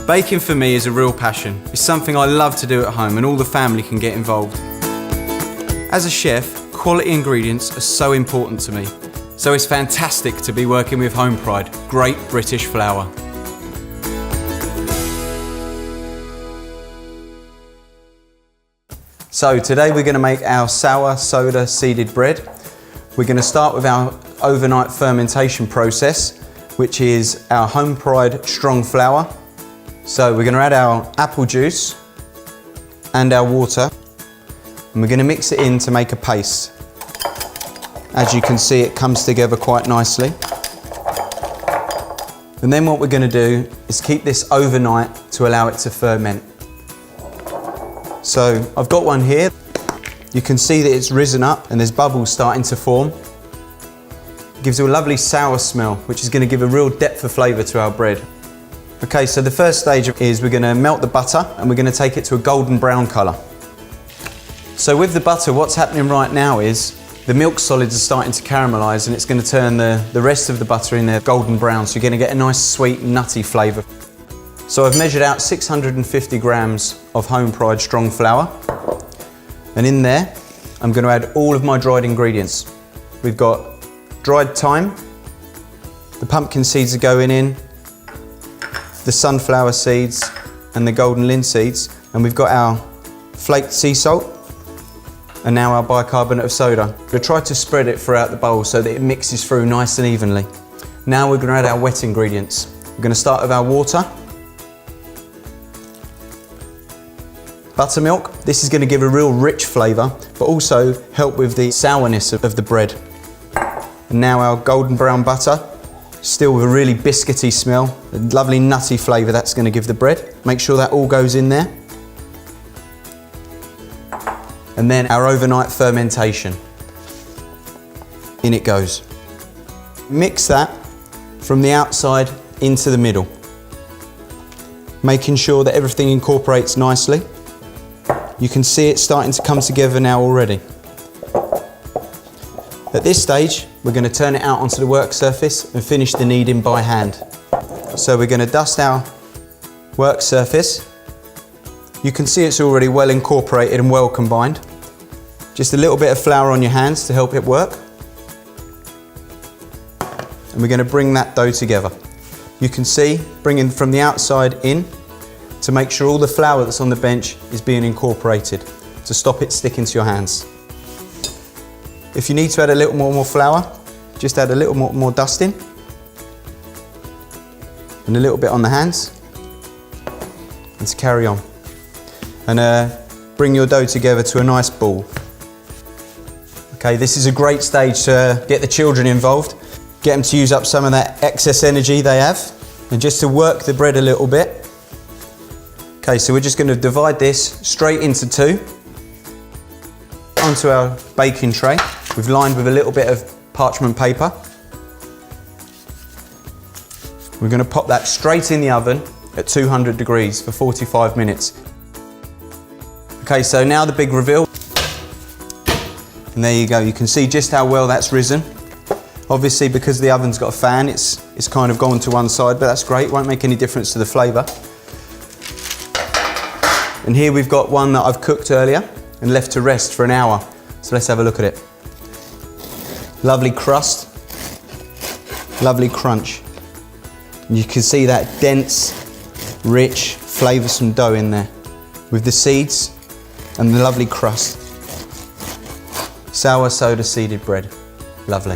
Baking for me is a real passion. It's something I love to do at home and all the family can get involved. As a chef, quality ingredients are so important to me. So it's fantastic to be working with Homepride, great British flour. So today we're going to make our sour soda seeded bread. We're going to start with our overnight fermentation process, which is our Homepride strong flour. So we're going to add our apple juice and our water, and we're going to mix it in to make a paste. As you can see, it comes together quite nicely. And then what we're going to do is keep this overnight to allow it to ferment. So I've got one here. You can see that it's risen up and there's bubbles starting to form. It gives it a lovely sour smell, which is going to give a real depth of flavour to our bread. Okay, so the first stage is we're going to melt the butter and we're going to take it to a golden brown colour. So with the butter, what's happening right now is the milk solids are starting to caramelise and it's going to turn the rest of the butter in there golden brown, so you're going to get a nice sweet nutty flavour. So I've measured out 650 grams of Homepride strong flour, and in there I'm going to add all of my dried ingredients. We've got dried thyme, the pumpkin seeds are going in, the sunflower seeds and the golden linseeds, and we've got our flaked sea salt and now our bicarbonate of soda. We'll try to spread it throughout the bowl so that it mixes through nice and evenly. Now we're going to add our wet ingredients. We're going to start with our water, buttermilk. This is going to give a real rich flavour but also help with the sourness of the bread. And now our golden brown butter, still with a really biscuity smell, a lovely nutty flavour that's going to give the bread. Make sure that all goes in there. And then our overnight fermentation. In it goes. Mix that from the outside into the middle, making sure that everything incorporates nicely. You can see it starting to come together now already. At this stage, we're going to turn it out onto the work surface and finish the kneading by hand. So we're going to dust our work surface. You can see it's already well incorporated and well combined. Just a little bit of flour on your hands to help it work. And we're going to bring that dough together. You can see, bringing from the outside in to make sure all the flour that's on the bench is being incorporated to stop it sticking to your hands. If you need to add a little more flour, just add a little more dusting and a little bit on the hands, and to carry on. And bring your dough together to a nice ball. Okay, this is a great stage to get the children involved, get them to use up some of that excess energy they have, and just to work the bread a little bit. Okay, so we're just going to divide this straight into two onto our baking tray. We've lined with a little bit of parchment paper. We're going to pop that straight in the oven at 200 degrees for 45 minutes. Okay, so now the big reveal. And there you go, you can see just how well that's risen. Obviously, because the oven's got a fan, it's kind of gone to one side, but that's great, won't make any difference to the flavour. And here we've got one that I've cooked earlier and left to rest for an hour. So let's have a look at it. Lovely crust, lovely crunch. And you can see that dense, rich, flavoursome dough in there with the seeds and the lovely crust. Sour soda seeded bread, lovely.